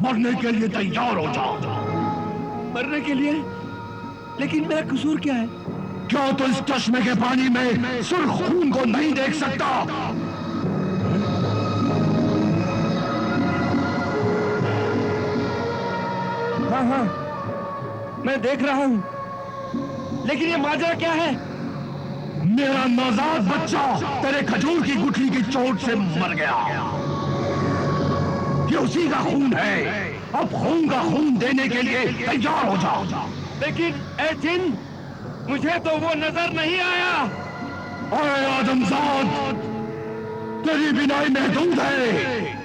मरने के लिए तैयार हो जाओ। मरने के लिए? लेकिन मेरा कसूर क्या है? क्यों तो इस चश्मे के पानी में सुर्ख खून को नहीं देख सकता? हाँ हाँ, मैं देख रहा हूं, लेकिन ये माजरा क्या है? मेरा नवजात बच्चा तेरे खजूर की गुठली की चोट से मर गया। ये उसी का खून है। अब खून का खून देने के लिए तैयार हो जाओ। लेकिन ए जिन, मुझे तो वो नजर नहीं आया। अरे आदमजाद, तेरी बिनाई महदूद है।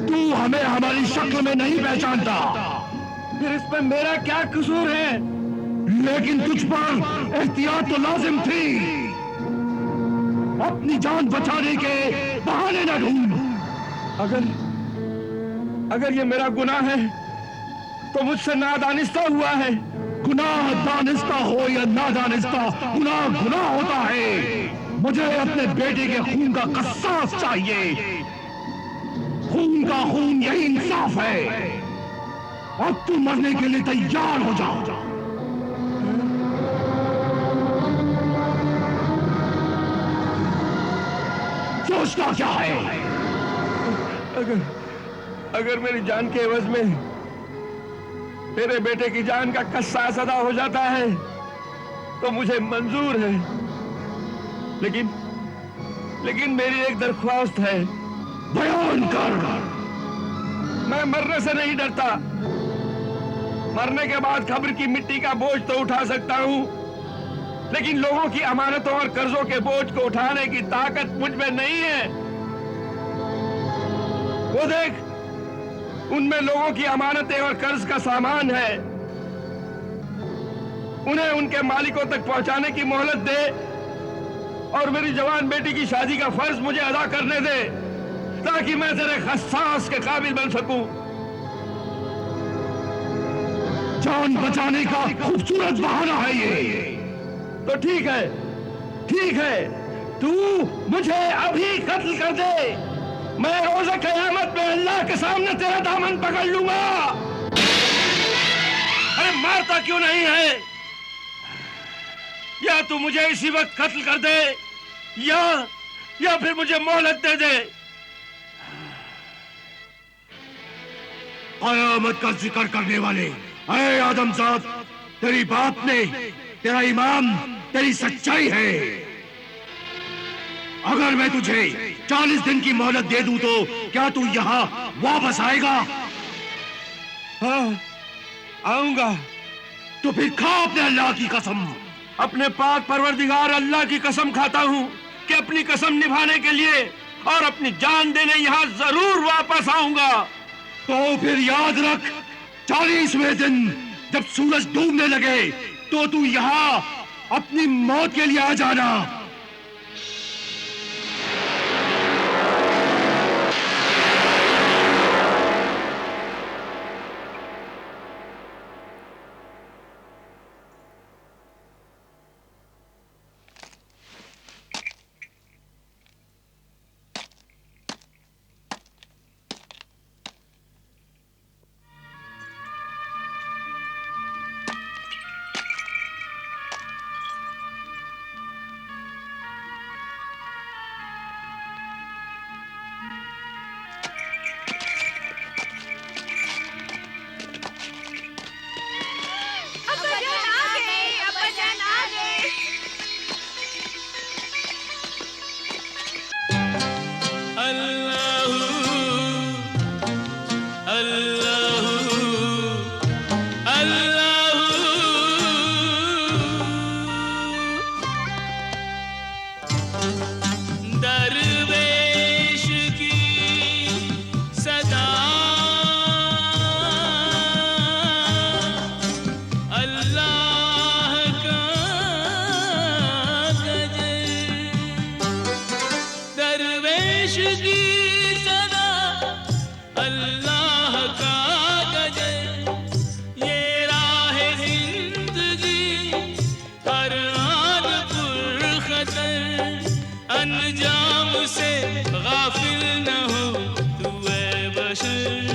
तू हमें हमारी शक्ल में नहीं पहचानता। फिर इसमें मेरा क्या कसूर है? लेकिन तुझ पर एहतियात तो लाजिम थी। अपनी जान बचाने के बहाने न ढूंढ। अगर ये मेरा गुनाह है तो मुझसे नादानिस्ता हुआ है। गुनाह दानिस्ता हो या नादानिस्ता, गुनाह गुनाह होता है। मुझे अपने बेटे के खून का कसास चाहिए। खून का खून, यही इंसाफ है। अब तू मरने के लिए तैयार हो जाओ। सोचता क्या है? अगर मेरी जान के एवज में मेरे बेटे की जान का कसास अदा हो जाता है तो मुझे मंजूर है। लेकिन मेरी एक दरख्वास्त है। बयान कर। मैं मरने से नहीं डरता। मरने के बाद कब्र की मिट्टी का बोझ तो उठा सकता हूं, लेकिन लोगों की अमानतों और कर्जों के बोझ को उठाने की ताकत मुझ में नहीं है। वो देख, उनमें लोगों की अमानतें और कर्ज का सामान है। उन्हें उनके मालिकों तक पहुंचाने की मोहलत दे और मेरी जवान बेटी की शादी का फर्ज मुझे अदा करने दे, ताकि मैं तेरे खस्सास के काबिल बन सकूं। जान बचाने का खूबसूरत बहाना है ये। तो ठीक है, तू मुझे अभी कत्ल कर दे। मैं रोज़े क़यामत में अल्लाह के सामने तेरा दामन पकड़ लूंगा। अरे मारता क्यों नहीं है? या तू मुझे इसी वक्त कत्ल कर दे या फिर मुझे मोहलत दे दे। क़यामत का जिक्र करने वाले, अरे आदमजाद, तेरी बात ने, तेरा ईमान, तेरी सच्चाई है। अगर मैं तुझे 40 दिन की मोहलत दे दूं तो क्या तू यहाँ वापस आएगा? हाँ, आऊंगा। तो फिर खा अपने अल्लाह की कसम। अपने पाक परवरदिगार अल्लाह की कसम खाता हूँ कि अपनी कसम निभाने के लिए और अपनी जान देने यहाँ जरूर वापस आऊंगा। तो फिर याद रख, 40वें दिन जब सूरज डूबने लगे तो तू यहाँ अपनी मौत के लिए आ जाना। अंजाम से गाफिल न हो तू ऐ बशर।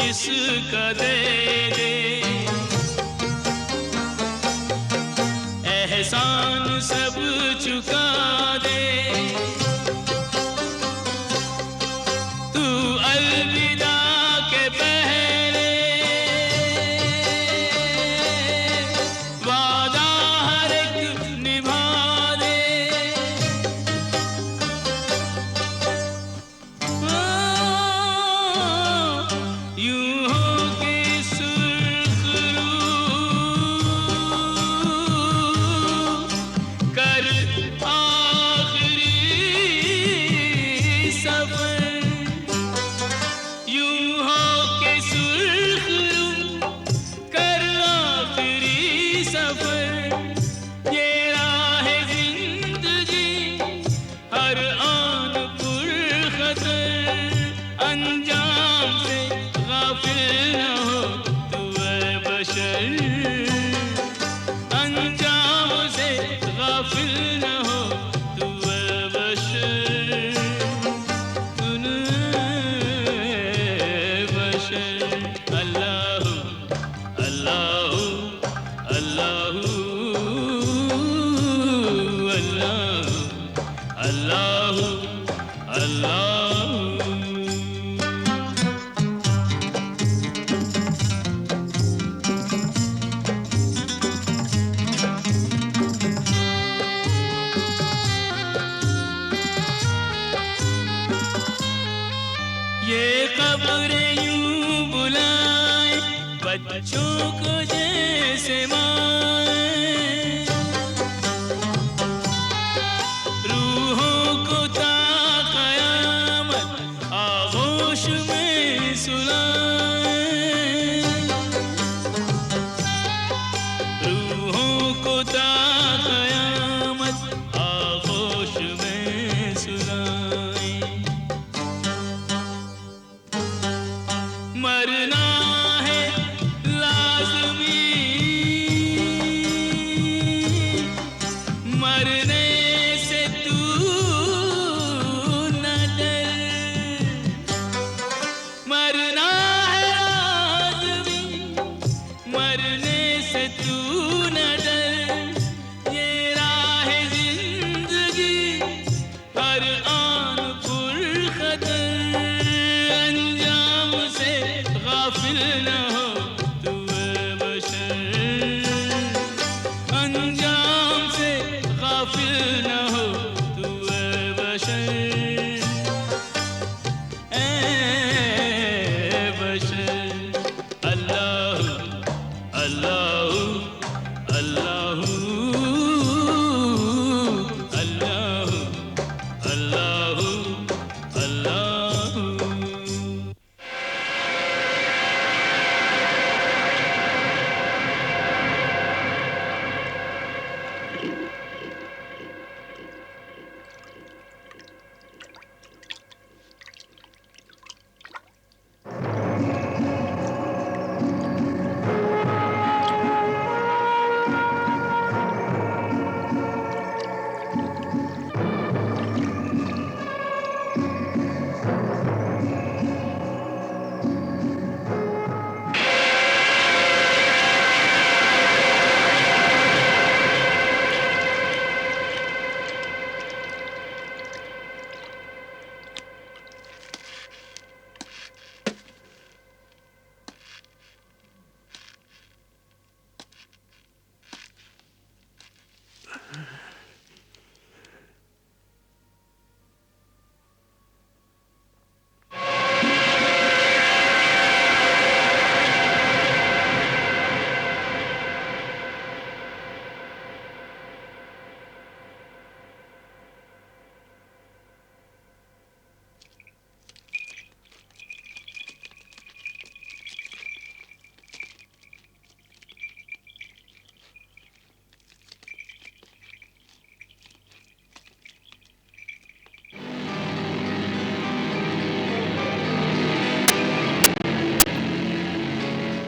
जिसका दे दे, एहसान सब चुका दे, तू अलविदा के पहले वादा हर एक निभा दे। यूं हो के सुर्ख रूह कर आखिरी सफर, यूं हो के सुर्ख रूह कर आखिरी सफर। ये राह जिंदगी हर आन पुरखतर, अंजाम से गाफिल न हो तू ऐ बशर, अंजाम से गाफिल न हो तू ऐ बशर, तूने बशर। अल्लाह अल्लाह अल्लाह अल्लाह अल्लाह अल्लाह। ये खबरें यूं बुलाए बच्चों को जैसे माए, रूहों को ता क़यामत आगोश में सुलाए, रूहों को ता क़यामत आगोश में सुलाए। मरना है लाज़मी, मरने से तू न डर, मरना है लाज़मी, मरने से तू न डर। ये राह जिंदगी हर आन पुरखतर, अंजाम से गाफिल न हो तू ऐ बशर, अंजाम से गाफिल न हो तू ऐ बशर, ऐ बशर। अल्लाह अल्लाह अल्लाह अल्लाह अल्लाह अल्लाह।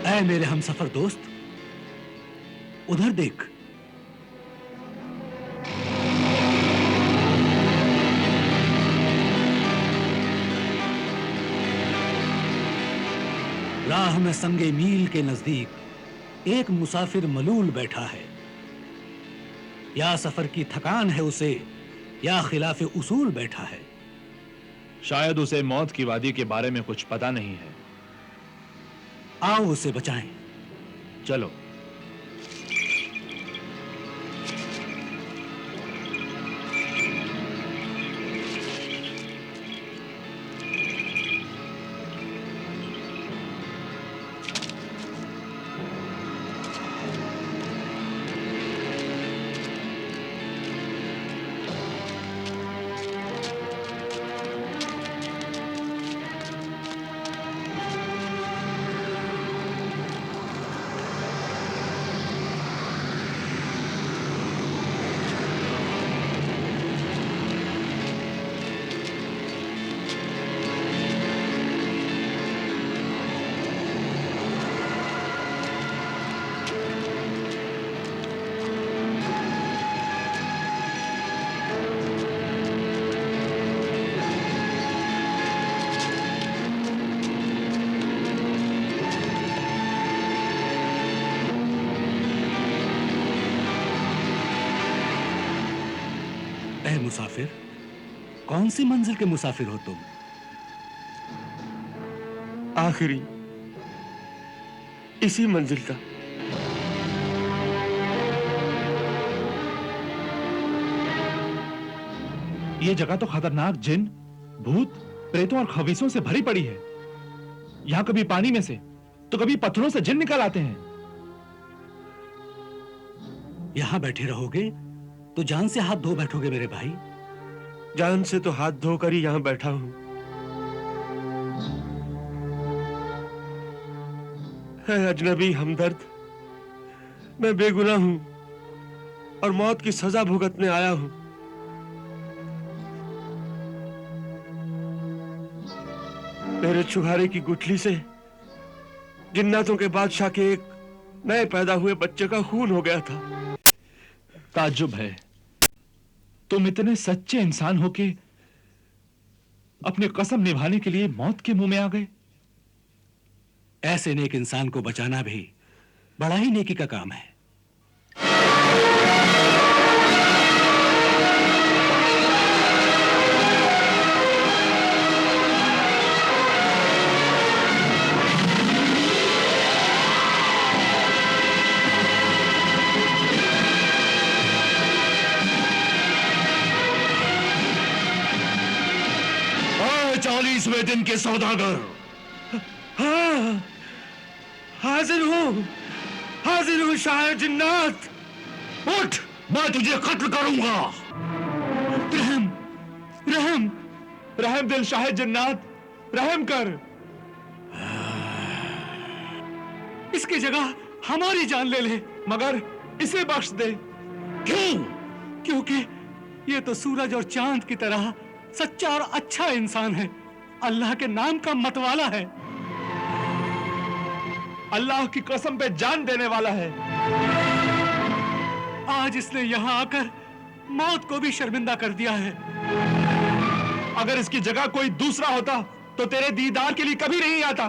ऐ मेरे हमसफर दोस्त, उधर देख। राह में संगे मील के नजदीक एक मुसाफिर मलूल बैठा है। या सफर की थकान है उसे, या खिलाफ उसूल बैठा है। शायद उसे मौत की वादी के बारे में कुछ पता नहीं है। आओ उसे बचाएं। चलो। मुसाफिर, कौन सी मंजिल के मुसाफिर हो तुम? आखिरी, इसी मंजिल का। ये जगह तो खतरनाक जिन, भूत, प्रेतों और खबीसों से भरी पड़ी है। यहां कभी पानी में से तो कभी पत्थरों से जिन निकल आते हैं। यहां बैठे रहोगे तो जान से हाथ धो बैठोगे मेरे भाई। जान से तो हाथ धोकर ही यहां बैठा हूं। है अजनबी हमदर्द, मैं बेगुनाह हूं और मौत की सजा भुगतने आया हूं। मेरे चुहारे की गुठली से जिन्नातों के बादशाह के एक नए पैदा हुए बच्चे का खून हो गया था। ताज्जुब है, तुम इतने सच्चे इंसान हो के अपनी कसम निभाने के लिए मौत के मुंह में आ गए। ऐसे नेक इंसान को बचाना भी बड़ा ही नेकी का काम है। चालीसवें दिन के सौदागर। हाँ, हाजिर हूँ शाह जिन्नात। उठ, मैं तुझे कत्ल करूंगा। रहम, रहम, रहम दिल शाह जिन्नात, रहम कर। इसकी जगह हमारी जान ले ले, मगर इसे बख्श दे। क्यों? क्योंकि ये तो सूरज और चांद की तरह सच्चा और अच्छा इंसान है, अल्लाह के नाम का मतवाला है, अल्लाह की कसम पे जान देने वाला है। आज इसने यहां आकर मौत को भी शर्मिंदा कर दिया है। अगर इसकी जगह कोई दूसरा होता तो तेरे दीदार के लिए कभी नहीं आता।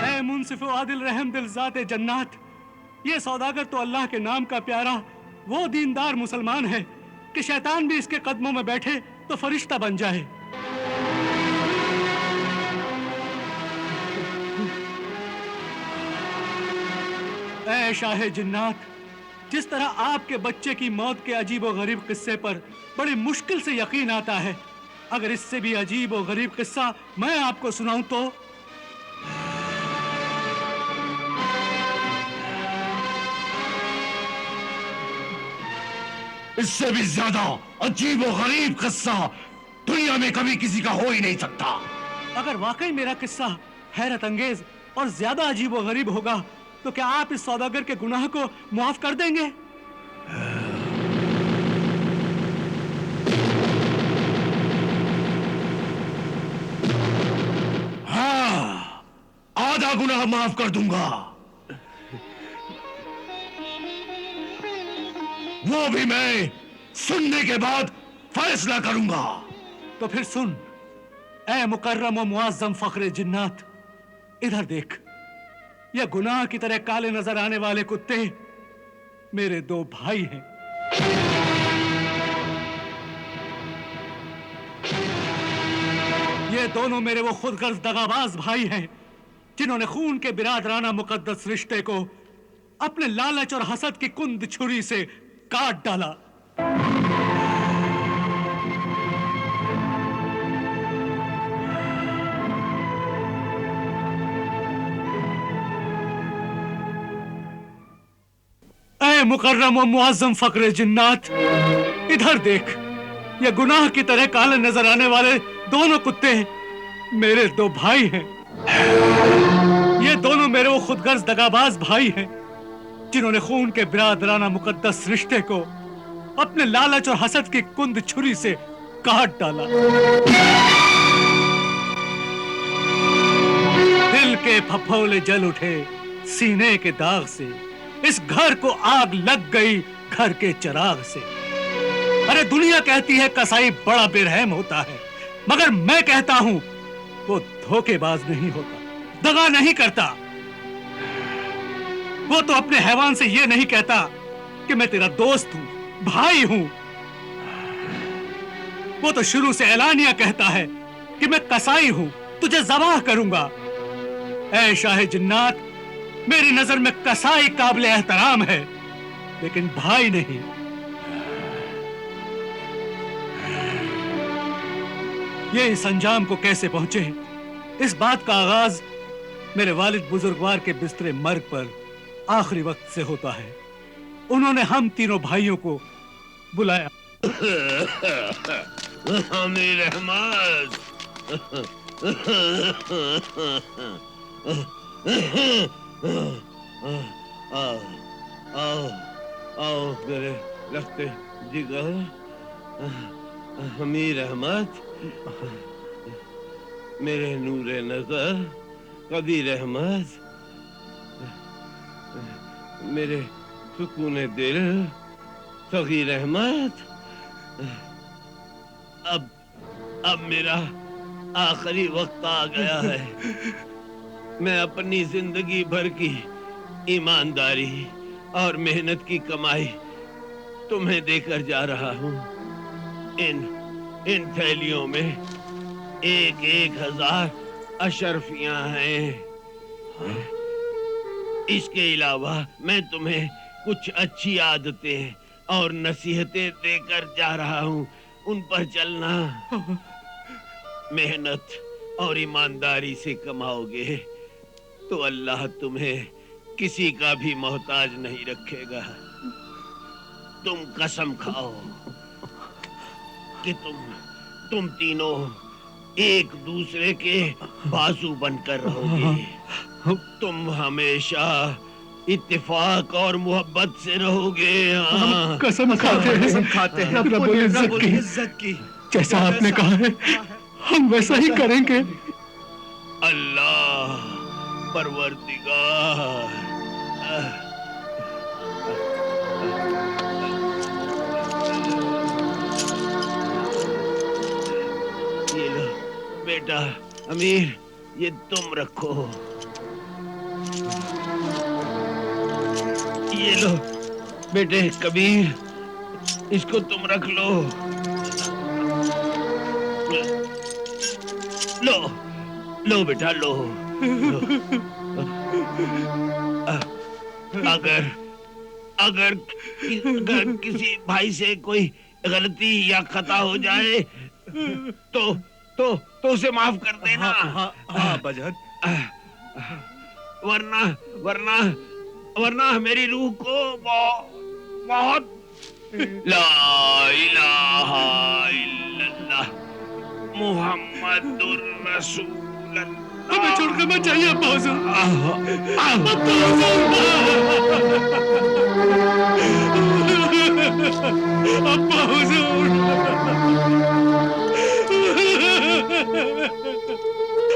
ऐ मुंसिफ आदिल रहम दिल ज़ाते जन्नात, ये सौदागर तो अल्लाह के नाम का प्यारा वो दीनदार मुसलमान है कि शैतान भी इसके कदमों में बैठे तो फरिश्ता बन जाए। ऐ शाह जिन्नात, जिस तरह आपके बच्चे की मौत के अजीब और गरीब किस्से पर बड़ी मुश्किल से यकीन आता है, अगर इससे भी अजीब और गरीब किस्सा मैं आपको सुनाऊं तो इससे भी ज्यादा अजीब और गरीब किस्सा दुनिया में कभी किसी का हो ही नहीं सकता। अगर वाकई मेरा किस्सा हैरत अंगेज और ज्यादा अजीब और गरीब होगा तो क्या आप इस सौदागर के गुनाह को माफ कर देंगे? हाँ, आधा गुनाह माफ कर दूंगा, वो भी मैं सुनने के बाद फैसला करूंगा। तो फिर सुन, ऐ मुकर्रम और मुअज्जम फख्र जिन्नात, इधर देख। ये गुनाह की तरह काले नजर आने वाले कुत्ते मेरे दो भाई हैं। ये दोनों मेरे वो खुदगर्ज दगाबाज भाई हैं जिन्होंने खून के बिरादराना मुकद्दस रिश्ते को अपने लालच और हसद की कुंद छुरी से काट डाला। ऐ मुकर्रम और मुअज्जम फख्र जिन्नात, इधर देख। ये गुनाह की तरह काले नजर आने वाले दोनों कुत्ते मेरे दो भाई हैं। ये दोनों मेरे वो खुदगर्ज दगाबाज भाई हैं जिन्होंने खून के बिरादराना मुकद्दस रिश्ते को अपने लालच और हसद की कुंद छुरी से काट डाला। दिल के फफोले जल उठे सीने के दाग से, इस घर को आग लग गई घर के चिराग से। अरे दुनिया कहती है कसाई बड़ा बेरहम होता है, मगर मैं कहता हूं वो धोखेबाज नहीं होता, दगा नहीं करता। वो तो अपने हैवान से ये नहीं कहता कि मैं तेरा दोस्त हूं, भाई हूं। वो तो शुरू से ऐलानिया कहता है कि मैं कसाई हूं, तुझे ज़बाह करूंगा। ऐ शाह जिन्नात, मेरी नजर में कसाई काबिल एहतराम है, लेकिन भाई नहीं। ये इस अंजाम को कैसे पहुंचे, इस बात का आगाज मेरे वालिद बुजुर्गवार के बिस्तरे मर्ग पर आखिरी वक्त से होता है। उन्होंने हम तीनों भाइयों को बुलाया। अमीर अहमद, आओ आओ मेरे लखते जिगर। अमीर अहमद, मेरे नूरे नजर कबीर अहमद, मेरे सुकूने दिल सगीर अहमद। अब मेरा आखिरी वक्त आ गया है। मैं अपनी जिंदगी भर की ईमानदारी और मेहनत की कमाई तुम्हें देकर जा रहा हूँ। इन थैलियों में 1,000 अशरफियां हैं। इसके अलावा मैं तुम्हें कुछ अच्छी आदतें और नसीहतें देकर जा रहा हूँ, उन पर चलना। मेहनत और ईमानदारी से कमाओगे तो अल्लाह तुम्हें किसी का भी मोहताज नहीं रखेगा। तुम कसम खाओ कि तुम तीनों एक दूसरे के बाजू बनकर रहोगे। तुम हमेशा इत्तेफाक और मोहब्बत से रहोगे। हाँ। कसम खाते हैं रब्बुल इज्जत की। जैसा आपने कहा है हम वैसा ही करेंगे। अल्लाह परवरदिगार। ये लो बेटा अमीर, ये तुम रखो। ये लो बेटे कबीर, इसको तुम रख लो। लो बेटा लो। अगर किसी भाई से कोई गलती या खता हो जाए तो उसे माफ कर देना। हाँ बजन। वरना मेरी रूह को बहुत ला इलाहा इल्लल्लाह मुहम्मदुर रसूलुल्लाह। हमें छोड़कर मत जाइए अब्बा हुजूर। अब्बा हुजूर,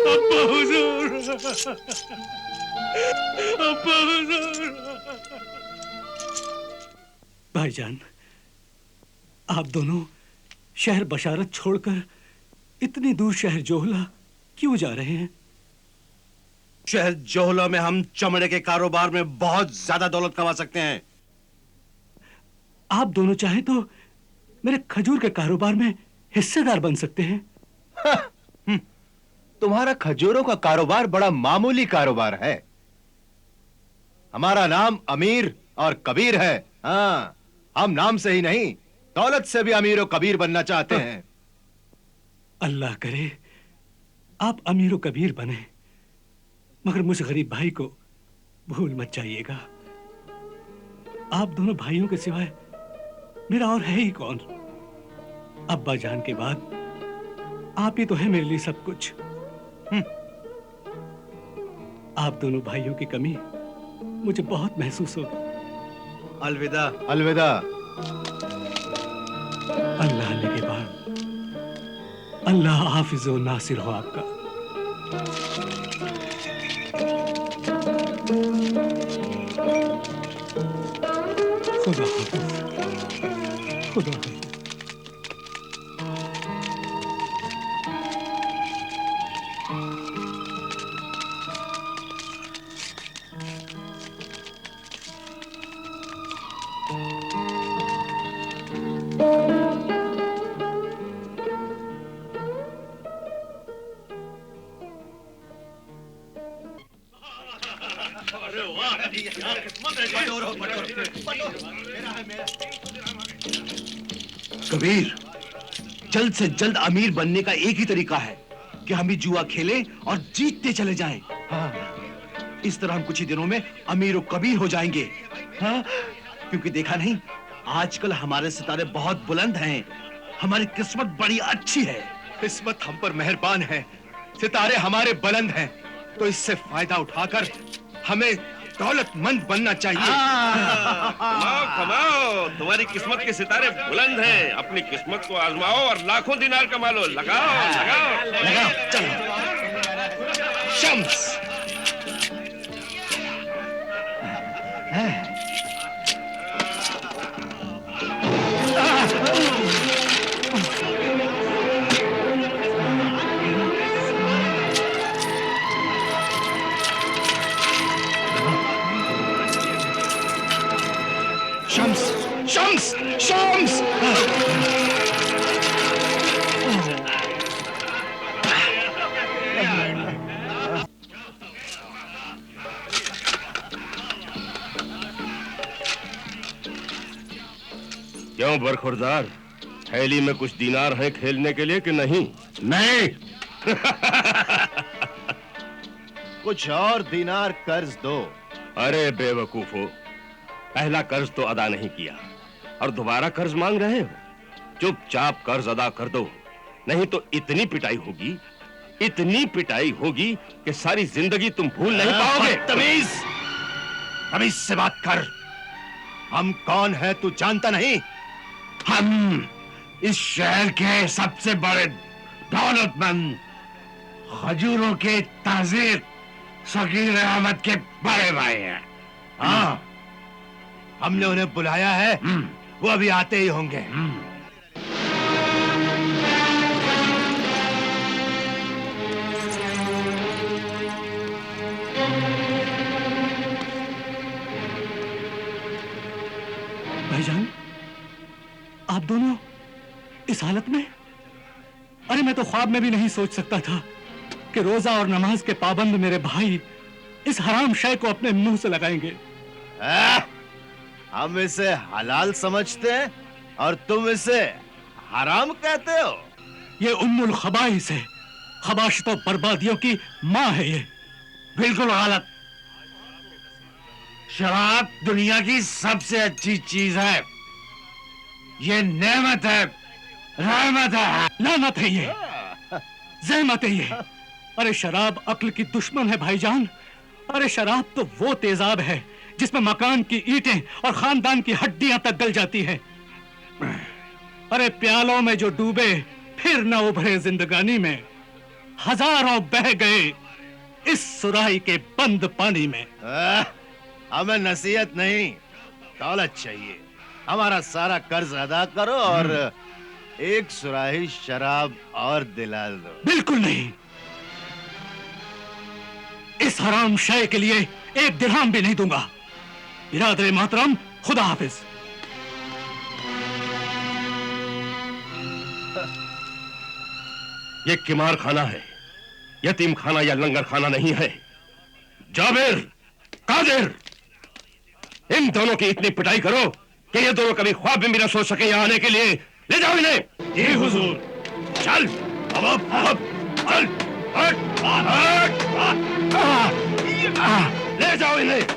अब्बा हुजूर, अब्बा हुजूर। भाईजान, आप दोनों शहर बशारत छोड़कर इतनी दूर शहर जोहला क्यों जा रहे हैं? शहर जोहला में हम चमड़े के कारोबार में बहुत ज्यादा दौलत कमा सकते हैं। आप दोनों चाहें तो मेरे खजूर के कारोबार में हिस्सेदार बन सकते हैं। तुम्हारा खजूरों का कारोबार बड़ा मामूली कारोबार है। हमारा नाम अमीर और कबीर है। हाँ, हम नाम से ही नहीं दौलत से भी अमीर और कबीर बनना चाहते हैं। अल्लाह करे आप अमीर और कबीर बने, मगर मुझ गरीब भाई को भूल मत जाइएगा। आप दोनों भाइयों के सिवाय मेरा और है ही कौन? अब्बा जान के बाद आप ही तो है मेरे लिए सब कुछ। आप दोनों भाइयों की कमी मुझे बहुत महसूस होगी। अलविदा। अलविदा। अल्लाह ने के बाद अल्लाह हाफिज और नासिर हो आपका। खुदा हाफिज। खुदा हाफिज। कबीर, जल्द से जल्द अमीर बनने का एक ही तरीका है कि हम ही जुआ खेलें और जीतते चले जाएं। हाँ, इस तरह हम कुछ ही दिनों में अमीर और कबीर हो जाएंगे। हाँ, क्योंकि देखा नहीं, आजकल हमारे सितारे बहुत बुलंद हैं। हमारी किस्मत बड़ी अच्छी है। किस्मत हम पर मेहरबान है, सितारे हमारे बुलंद हैं, तो इससे फायदा उठाकर हमें दौलतमंद बनना चाहिए। कमाओ कमाओ, तुम्हारी किस्मत के सितारे बुलंद हैं। अपनी किस्मत को आजमाओ और लाखों दिनार कमा लो। लगाओ लगाओ लगाओ, चलो। शम्स। शम्स, शम्स, शम्स। क्यों बरखुरदार, थैली में कुछ दीनार हैं खेलने के लिए कि नहीं? नहीं। कुछ और दीनार कर्ज दो। अरे बेवकूफो, पहला कर्ज तो अदा नहीं किया और दोबारा कर्ज मांग रहे हो? चुपचाप कर्ज अदा कर दो, नहीं तो इतनी पिटाई होगी, इतनी पिटाई होगी कि सारी जिंदगी तुम भूल नहीं पाओगे। तमीज, तमीज से बात कर। हम कौन है तू जानता नहीं? हम इस शहर के सबसे बड़े दौलतमंद खजूरों के ताजिर शकीर अहमद के बड़े भाई हैं। हाँ, हमने उन्हें बुलाया है, वो अभी आते ही होंगे। भाईजान, आप दोनों इस हालत में? अरे मैं तो ख्वाब में भी नहीं सोच सकता था कि रोजा और नमाज के पाबंद मेरे भाई इस हराम शय को अपने मुंह से लगाएंगे। हम इसे हलाल समझते हैं और तुम इसे हराम कहते हो। ये उम्मुल खबाइस है, खबाशितों बर्बादियों की माँ है ये। बिल्कुल गलत। शराब दुनिया की सबसे अच्छी चीज है। ये नेमत है, रहमत है। लानत है ये, ज़हमत है ये। अरे शराब अक्ल की दुश्मन है भाईजान। अरे शराब तो वो तेजाब है जिसमें मकान की ईंटें और खानदान की हड्डियां तक गल जाती हैं। अरे प्यालों में जो डूबे फिर न उभरे जिंदगानी में, हजारों बह गए इस सुराही के बंद पानी में। हमें नसीहत नहीं, दौलत चाहिए। हमारा सारा कर्ज अदा करो और एक सुराही शराब और दिला दो। बिल्कुल नहीं। इस हराम शय के लिए एक दिरहम भी नहीं दूंगा। बिरादर मोहतरम, खुदा हाफिज। ये किमार खाना है, यतीम खाना या लंगर खाना नहीं है। जाबिर, कादिर, इन दोनों की इतनी पिटाई करो कि ये दोनों कभी ख्वाब में भी न सोच सके यहाँ आने के लिए। ले जाओ इन्हें। जी हुजूर। चल अब चल, हट, ले जाओ इन्हें।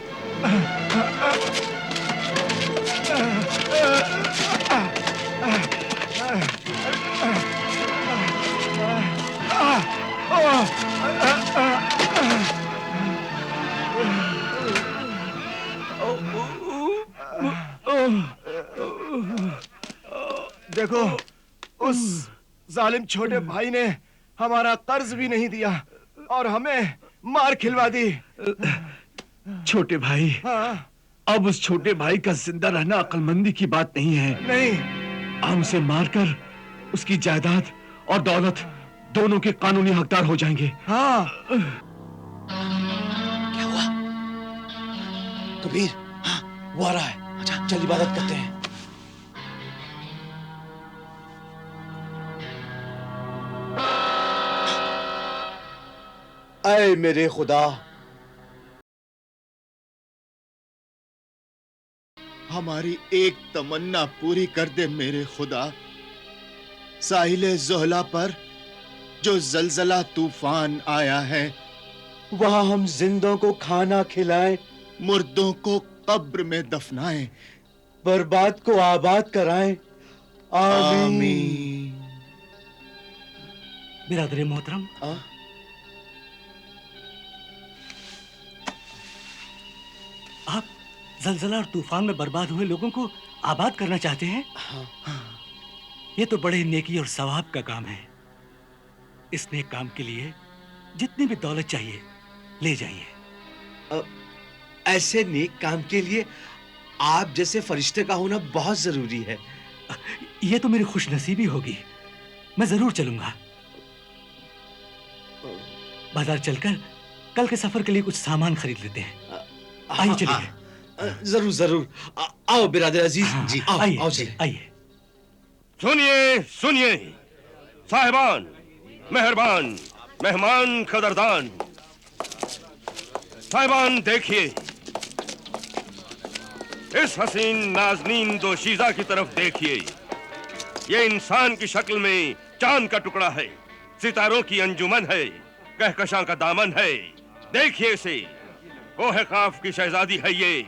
देखो, उस जालिम छोटे भाई ने हमारा कर्ज भी नहीं दिया और हमें मार खिलवा दी। छोटे भाई, हाँ? अब उस छोटे भाई का जिंदा रहना अक्लमंदी की बात नहीं है। नहीं, हम उसे मारकर उसकी जायदाद और दौलत दोनों के कानूनी हकदार हो जाएंगे। हाँ। क्या हुआ? कबीर, हाँ, वो आ रहा है। अच्छा, चल इबादत करते हैं। ऐ मेरे खुदा, हमारी एक तमन्ना पूरी कर दे मेरे खुदा। साहिल जोहला पर जो जलजला तूफान आया है, वहां हम जिंदों को खाना खिलाएं, मुर्दों को कब्र में दफनाएं, बर्बाद को आबाद कराएं। आमीन। बिरादर मोहतरम, आप जलजला और तूफान में बर्बाद हुए लोगों को आबाद करना चाहते हैं? ये तो बड़े नेकी और सवाब का काम है। इस नेक काम के लिए जितनी भी दौलत चाहिए ले जाइए। ऐसे नेक काम के लिए आप जैसे फरिश्ते का होना बहुत जरूरी है। ये तो मेरी खुशनसीबी होगी। मैं जरूर चलूंगा। बाजार चलकर कल के सफर के लिए कुछ सामान खरीद लेते हैं। आइए चलिए। जरूर जरूर। आओ बिरादर अजीज। जी आओ, आइए, आओ चलिए। आइए। सुनिए साहिबान, मेहरबान, मेहमान कदरदान। साहिबान देखिए, इस हसीन नाजनीन दोशीजा की तरफ देखिए। ये इंसान की शक्ल में चांद का टुकड़ा है, सितारों की अंजुमन है, कहकशां का दामन है। देखिए इसे, ओहे काफ की शहजादी है ये,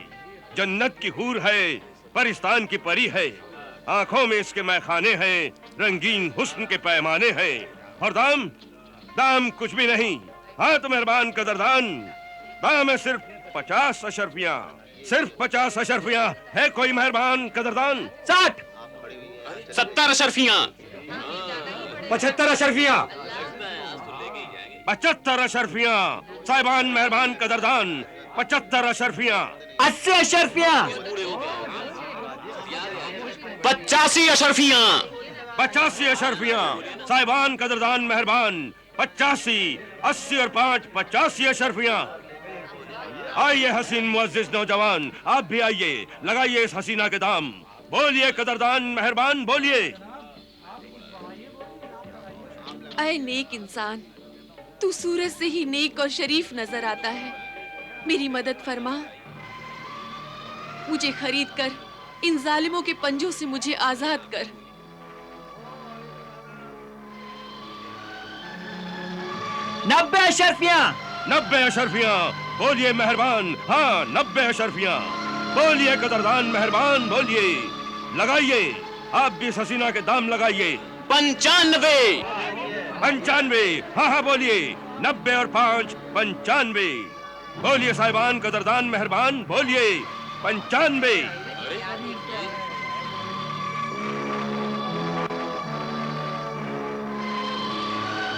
जन्नत की हूर है, परिस्तान की परी है। आंखों में इसके मैखाने हैं, रंगीन हुस्न के पैमाने हैं। और दाम कुछ भी नहीं। हाँ तो मेहरबान कदरदान, दाम है सिर्फ 50 अशरफियां, सिर्फ 50 अशरफियां। है कोई मेहरबान कदरदान? 60, 70 अशरफियां, 75 अशरफियां, 75 अशरफियां। साहिबान मेहरबान कदरदान, 75 अशरफियां, 80 अशरफियां, 85 अशरफियां, 85 अशरफियां। साहिबान कदरदान मेहरबान, 85, 80 और 5, 85 अशरफियां। आइए हसीन मुअज्जिज नौजवान, आप भी आइए, लगाइए इस हसीना के दाम। बोलिए कदरदान मेहरबान, बोलिए। ऐ नेक इंसान, तू सूरज से ही नेक और शरीफ नजर आता है। मेरी मदद फरमा, मुझे खरीद कर इन जालिमों के पंजों से मुझे आजाद कर। 90 अशरफियां, 90 अशरफियां। बोलिए मेहरबान, हाँ 90 अशरफियां। बोलिए कदरदान मेहरबान, बोलिए। लगाइए, आप भी इस हसीना के दाम लगाइए। 95, 95, हाँ बोलिए। 90 और 5, 95। बोलिए साहिबान कदरदान मेहरबान, बोलिए। 95।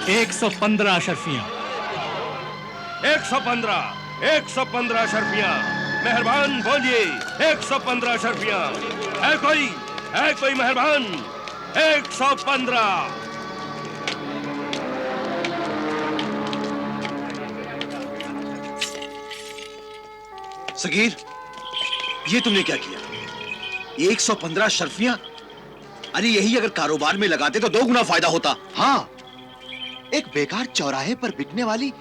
115 अशरफियां, 115, 115 अशरफियां। मेहरबान बोलिए, 115 अशरफियां। है कोई मेहरबान? 115। सगीर, ये तुमने क्या किया? 115 शर्फियां? अरे यही अगर कारोबार में लगाते तो 2 गुना फायदा होता। हाँ, एक बेकार चौराहे पर बिकने वाली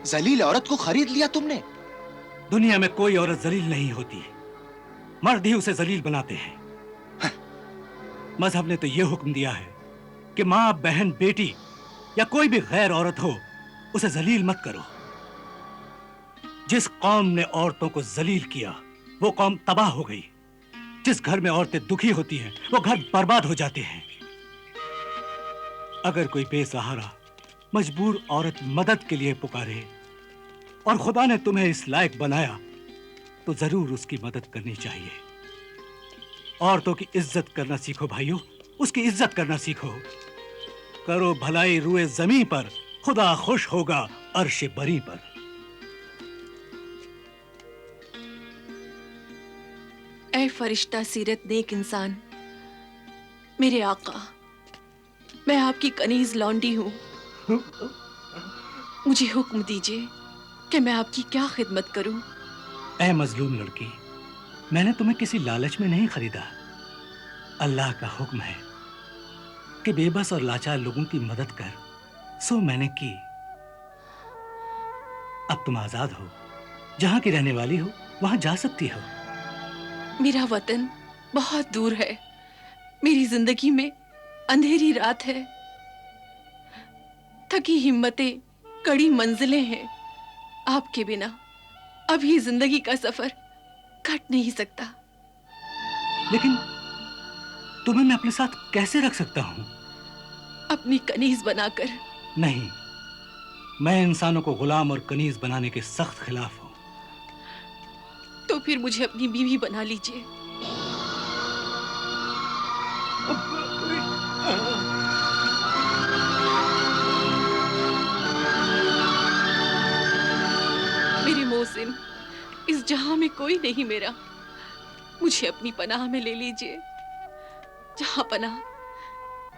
जलील औरत को खरीद लिया तुमने। दुनिया में कोई औरत जलील नहीं होती, मर्द ही उसे जलील बनाते हैं। मजहब ने तो यह हुक्म दिया है कि माँ, बहन, बेटी या कोई भी गैर औरत हो, उसे जलील मत करो। जिस कौम ने औरतों को जलील किया, वो कौम तबाह हो गई। जिस घर में औरतें दुखी होती हैं, वो घर बर्बाद हो जाते हैं। अगर कोई बेसहारा, मजबूर औरत मदद के लिए पुकारे और खुदा ने तुम्हें इस लायक बनाया, तो जरूर उसकी मदद करनी चाहिए। औरतों की इज्जत करना सीखो भाइयों, उसकी इज्जत करना सीखो। करो भलाई रुए जमीन पर, खुदा खुश होगा अर्श बरी पर। ऐ फरिश्ता सीरत नेक इंसान, मेरे आका, मैं आपकी कनीज लौंडी हूँ। मुझे हुक्म दीजिए कि मैं आपकी क्या खिदमत करूं। ऐ मजलूम लड़की, मैंने तुम्हें किसी लालच में नहीं खरीदा। अल्लाह का हुक्म है कि बेबस और लाचार लोगों की मदद कर, सो मैंने की। अब तुम आजाद हो, जहां की रहने वाली हो वहां जा सकती हो। मेरा वतन बहुत दूर है, मेरी जिंदगी में अंधेरी रात है, थकी हिम्मतें, कड़ी मंजिलें हैं। आपके बिना अभी जिंदगी का सफर कट नहीं सकता। लेकिन तुम्हें मैं अपने साथ कैसे रख सकता हूं? अपनी कनीज बनाकर। नहीं, मैं इंसानों को गुलाम और कनीज बनाने के सख्त खिलाफ हूं। तो फिर मुझे अपनी बीवी बना लीजिए। मेरे मोहसिन, इस जहां में कोई नहीं मेरा, मुझे अपनी पनाह में ले लीजिए। जहां पनाह,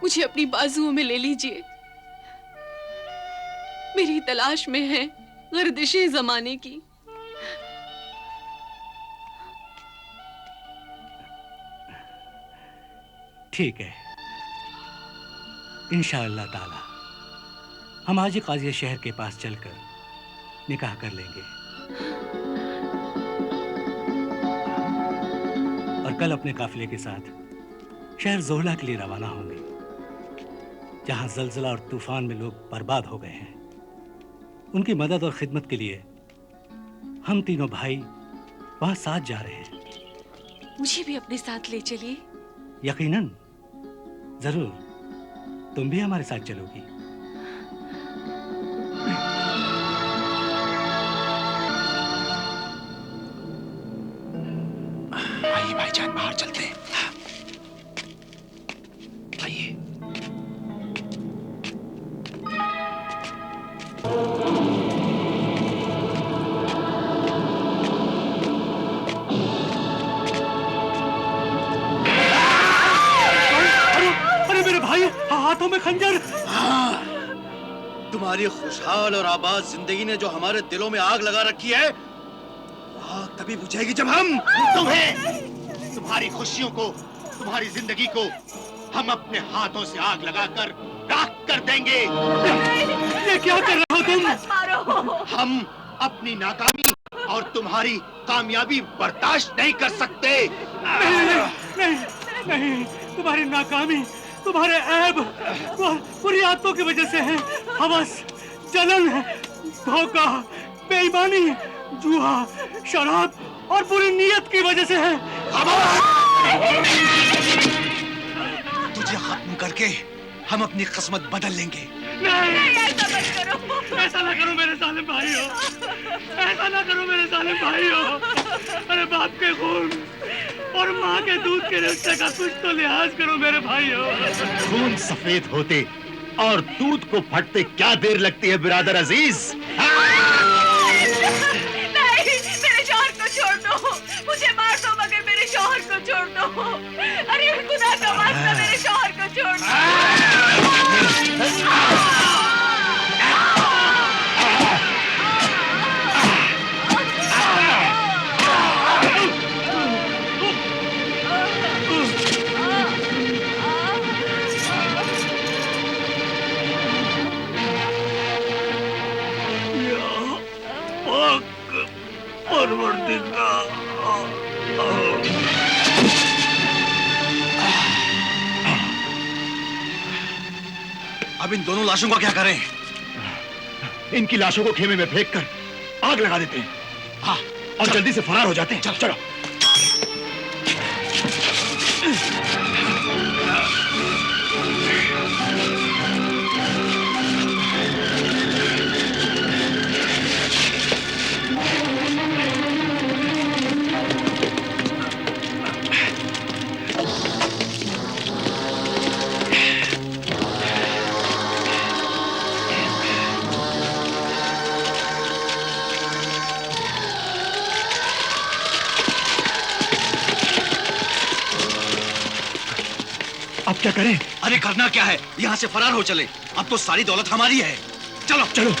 मुझे अपनी बाजुओं में ले लीजिए। मेरी तलाश में है गर्दिशे जमाने की। ठीक है, इंशाअल्लाह ताला हम आज ही काजी शहर के पास चलकर निकाह कर लेंगे और कल अपने काफिले के साथ शहर जोहला के लिए रवाना होंगे, जहां जलजला और तूफान में लोग बर्बाद हो गए हैं। उनकी मदद और खिदमत के लिए हम तीनों भाई वहां साथ जा रहे हैं। मुझे भी अपने साथ ले चलिए। यकीनन, जरूर, तुम भी हमारे साथ चलोगी। आइए भाईजान, बाहर चलते हैं। आइए। अरे मेरे भाई, हाथों में खंजर। तुम्हारी खुशहाल और आबाद जिंदगी ने जो हमारे दिलों में आग लगा रखी है, आग तभी बुझेगी जब हम तुम्हें, तुम्हारी खुशियों को, तुम्हारी जिंदगी को हम अपने हाथों से आग लगाकर राख कर देंगे। ये क्या कर रहे हो तुम? हम अपनी नाकामी और तुम्हारी कामयाबी बर्दाश्त नहीं कर सकते। नहीं, नहीं, नहीं, तुम्हारी नाकामी, तुम्हारे ऐब बुरी आदतों की वजह से है। हवस, जलन, धोखा, बेईमानी, जुआ, शराब और बुरी नीयत की वजह से है। तुझे खत्म करके हम अपनी किस्मत बदल लेंगे। नहीं, ऐसा मत करो। ऐसा ना करो मेरे सालिम भाइयों, ऐसा ना करो मेरे सालिम भाइयों। अरे बाप के खून और माँ के दूध के रिश्ते का कुछ तो लिहाज करो मेरे भाइयों। खून सफेद होते और दूध को फटते क्या देर लगती है बिरादर अजीज? नहीं, मेरे शौहर को छोड़ दो। मुझे मार दो मगर मेरे शौहर को छोड़ दो। अरे खुदा का वास्ता मेरे शौहर को छोड़ दो। अब इन दोनों लाशों का क्या करें? इनकी लाशों को खेमे में फेंककर आग लगा देते हैं। हाँ, और जल्दी से फरार हो जाते हैं। चलो। अब क्या करें? अरे करना क्या है, यहाँ से फरार हो चले। अब तो सारी दौलत हमारी है। चलो।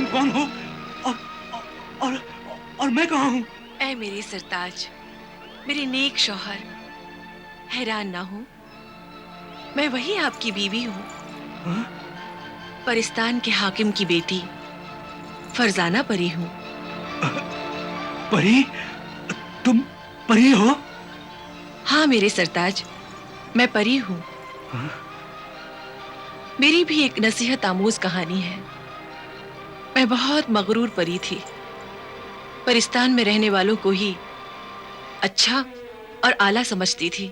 कौन हो और मैं कहाँ हूँ? ऐ मेरे सरताज, मेरे नेक शौहर, हैरान ना हो, मैं वही आपकी बीवी हूँ। परिस्तान के हाकिम की बेटी फरजाना परी हूँ। परी? तुम परी हो? हाँ मेरे सरताज, मैं परी हूँ। मेरी भी एक नसीहत आमोज कहानी है। मैं बहुत मगरूर परी थी। परिस्तान में रहने वालों को ही अच्छा और आला समझती थी।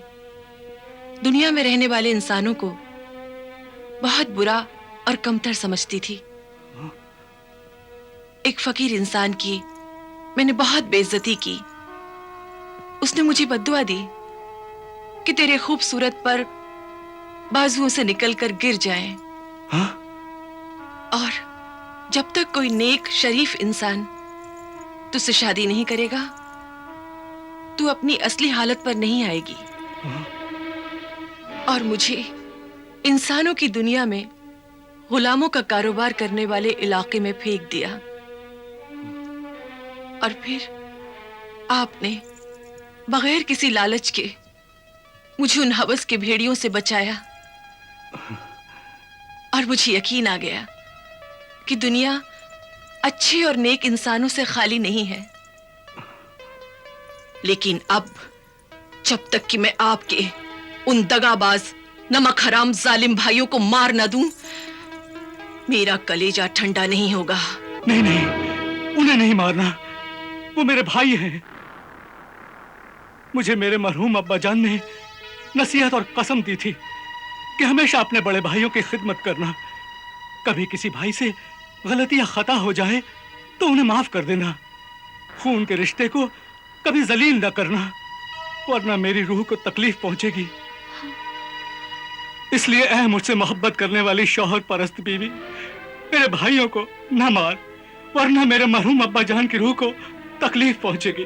दुनिया में रहने वाले इंसानों को बहुत बुरा और कमतर समझती थी। एक फकीर इंसान की मैंने बहुत बेइज्जती की। उसने मुझे बद्दुआ दी कि तेरे खूबसूरत पर बाजुओं से निकलकर गिर जाए। हाँ? और जब तक कोई नेक शरीफ इंसान तुझसे शादी नहीं करेगा, तू अपनी असली हालत पर नहीं आएगी। और मुझे इंसानों की दुनिया में गुलामों का कारोबार करने वाले इलाके में फेंक दिया। और फिर आपने बगैर किसी लालच के मुझे उन हवस के भेड़ियों से बचाया। और मुझे यकीन आ गया कि दुनिया अच्छे और नेक इंसानों से खाली नहीं है। लेकिन अब जब तक कि मैं आपके उन दगाबाज नमक हराम जालिम भाइयों को मार न दूं, मेरा कलेजा ठंडा नहीं होगा। नहीं, उन्हें नहीं मारना, वो मेरे भाई हैं। मुझे मेरे मरहूम अब्बा जान ने नसीहत और कसम दी थी कि हमेशा अपने बड़े भाइयों की खिदमत करना। कभी किसी भाई से गलती या खता हो जाए तो उन्हें माफ कर देना। खून के रिश्ते को कभी जलील न करना, वरना मेरी रूह को तकलीफ पहुंचेगी। इसलिए ऐ मुझसे मोहब्बत करने वाली शौहर परस्त बीवी, मेरे भाइयों को न मार, वरना मेरे मरहूम अब्बा जान की रूह को तकलीफ पहुंचेगी।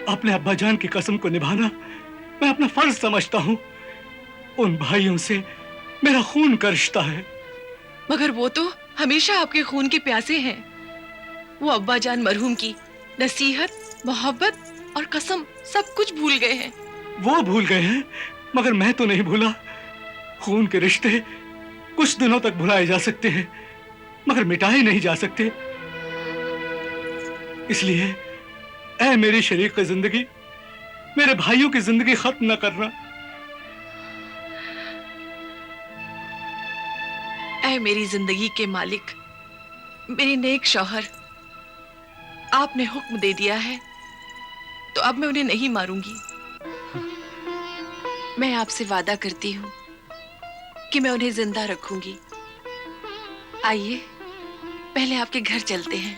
अपने अब्बा जान की कसम को निभाना मैं अपना फर्ज समझता हूं। उन भाइयों से मेरा खून का रिश्ता है। मगर वो तो हमेशा आपके खून के प्यासे हैं। वो अब्बा जान मरहूम की नसीहत, मोहब्बत और कसम सब कुछ भूल गए हैं। वो भूल गए हैं, मगर मैं तो नहीं भूला। खून के रिश्ते कुछ दिनों तक भुलाए जा सकते हैं, मगर मिटाए नहीं जा सकते। इसलिए ऐ मेरी शरीक की जिंदगी, मेरे भाइयों की जिंदगी खत्म न करना। ऐ मेरी जिंदगी के मालिक, मेरे नेक शौहर, आपने हुक्म दे दिया है तो अब मैं उन्हें नहीं मारूंगी। मैं आपसे वादा करती हूँ कि मैं उन्हें जिंदा रखूंगी। आइए पहले आपके घर चलते हैं।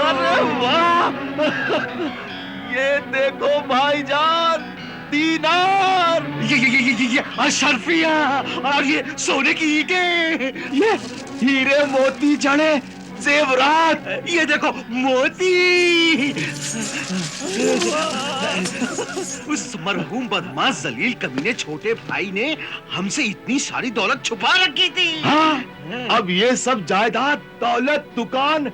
अरे वाह, ये देखो भाईजान, दीनार, ये अशरफिया और ये सोने की ईंटें, ये हीरे मोती जड़े जेवरात, ये देखो मोती। उस मरहूम बदमाश जलील कमीने छोटे भाई ने हमसे इतनी सारी दौलत छुपा रखी थी। हाँ, अब ये सब जायदाद, दौलत, दुकान,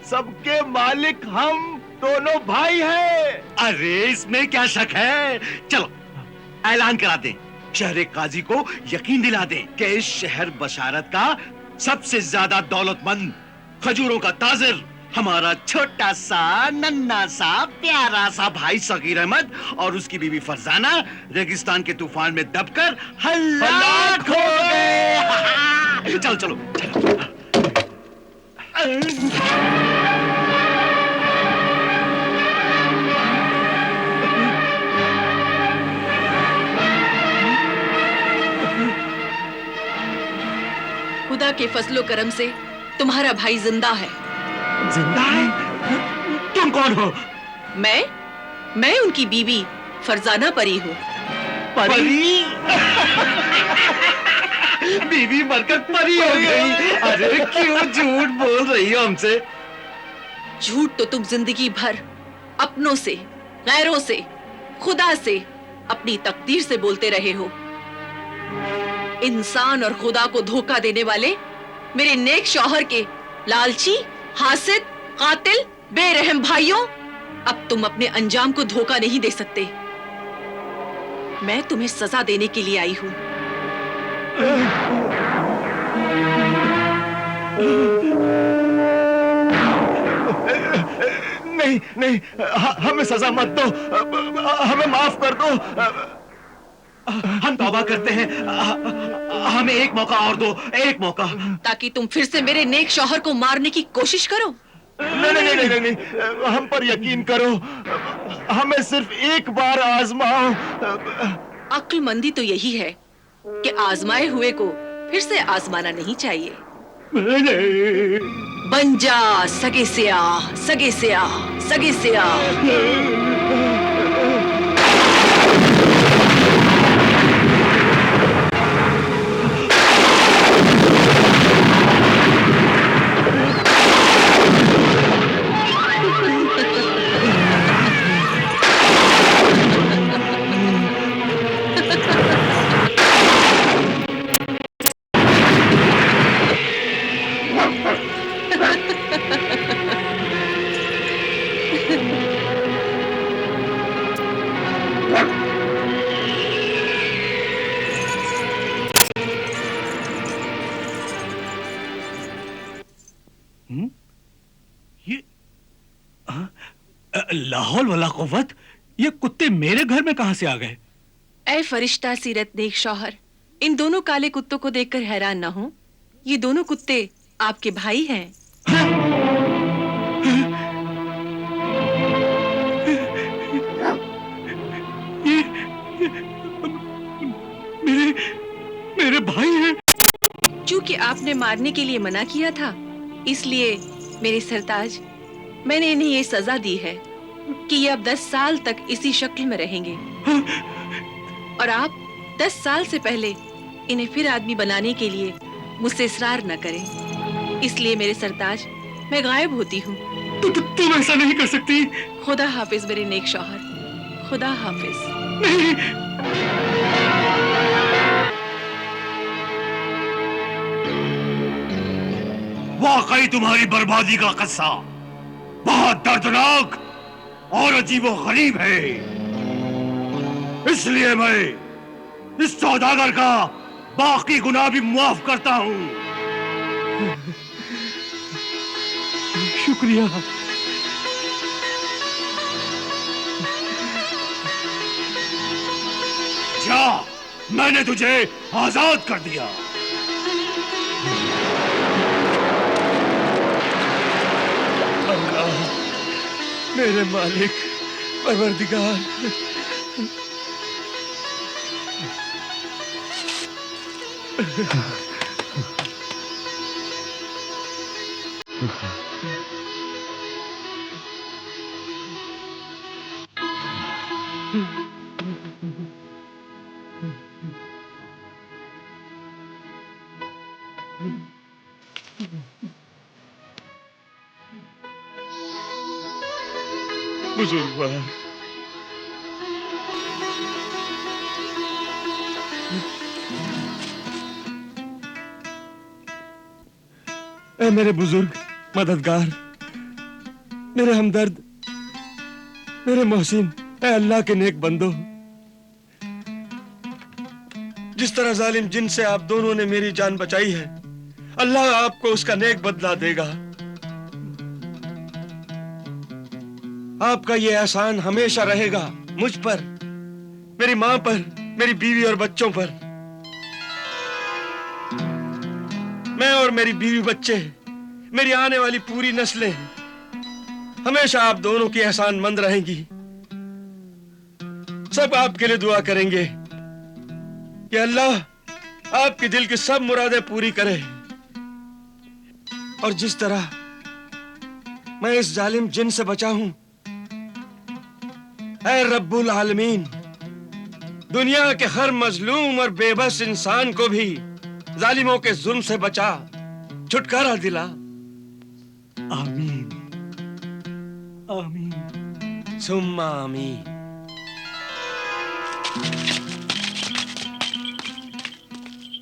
सबके मालिक हम दोनों भाई हैं। अरे इसमें क्या शक है? चलो ऐलान करा दें, शहर काजी को यकीन दिला दें कि इस शहर बशारत का सबसे ज्यादा दौलतमंद, खजूरों का ताजिर, हमारा छोटा सा, नन्ना सा, प्यारा सा भाई सगीर अहमद और उसकी बीवी फरजाना रेगिस्तान के तूफान में दबकर हलाक हो गए। चलो चलो चलो। खुदा के फजलो करम से तुम्हारा भाई जिंदा है। जिंदा है? तुम कौन हो? मैं उनकी बीवी फरजाना परी हूँ। परी? बीवी मरकर परी हो गई। अरे क्यों झूठ बोल रही हो हमसे? झूठ तो तुम जिंदगी भर अपनों से, गैरों से, खुदा से, अपनी तकदीर से बोलते रहे हो। इंसान और खुदा को धोखा देने वाले मेरे नेक शौहर के लालची, हासिद, कातिल, बेरहम भाइयों, अब तुम अपने अंजाम को धोखा नहीं दे सकते। मैं तुम्हें सजा देने के लिए आई हूं। नहीं नहीं, हमें सजा मत दो, हमें माफ कर दो। हम तौबा करते हैं, हमें एक मौका और दो, एक मौका। ताकि तुम फिर से मेरे नेक शौहर को मारने की कोशिश करो। नहीं नहीं नहीं नहीं, नहीं, हम पर यकीन करो, हमें सिर्फ एक बार आजमाओ। अक्लमंदी तो यही है कि आजमाए हुए को फिर से आजमाना नहीं चाहिए। बन जा सगे से आ, सगे से आ, सगे से आ। लाहौल वला कुव्वत, ये कुत्ते मेरे घर में कहां से आ गए? ऐ फरिश्ता सीरत नेक शौहर, इन दोनों काले कुत्तों को देखकर हैरान ना हो। ये दोनों कुत्ते आपके भाई हैं। मेरे भाई हैं। चूंकि आपने मारने के लिए मना किया था, इसलिए मेरे सरताज, मैंने इन्हें ये सजा दी है कि ये अब 10 साल तक इसी शक्ल में रहेंगे और आप 10 साल से पहले इन्हें फिर आदमी बनाने के लिए मुझसे इसरार न करें। इसलिए मेरे सरताज, मैं गायब होती हूँ। तुम ऐसा नहीं कर सकती। खुदा हाफिज मेरे नेक शौहर, खुदा हाफिज। नहीं। वाकई तुम्हारी बर्बादी का किस्सा बहुत दर्दनाक और अजीबोगरीब है। इसलिए मैं इस सौदागर का बाकी गुनाह भी माफ करता हूं। शुक्रिया। जा, मैंने तुझे आजाद कर दिया। अल्लाह, मेरे मालिक, परवरदिगार, बुजुर्गवार, ऐ मेरे बुजुर्ग मददगार, मेरे हमदर्द, मेरे मोहसिन, ऐ अल्लाह के नेक बंदो, जिस तरह जालिम जिन से आप दोनों ने मेरी जान बचाई है, अल्लाह आपको उसका नेक बदला देगा। आपका ये एहसान हमेशा रहेगा मुझ पर, मेरी मां पर, मेरी बीवी और बच्चों पर। मैं और मेरी बीवी बच्चे, मेरी आने वाली पूरी नस्लें हमेशा आप दोनों की एहसानमंद रहेंगी। सब आपके लिए दुआ करेंगे कि अल्लाह आपके दिल की सब मुरादें पूरी करे। और जिस तरह मैं इस जालिम जिन से बचा हूं, ऐ रब्बुल आलमीन, दुनिया के हर मजलूम और बेबस इंसान को भी जालिमों के जुल्म से बचा, छुटकारा दिला। आमीन, आमीन, सुम्मा आमीन।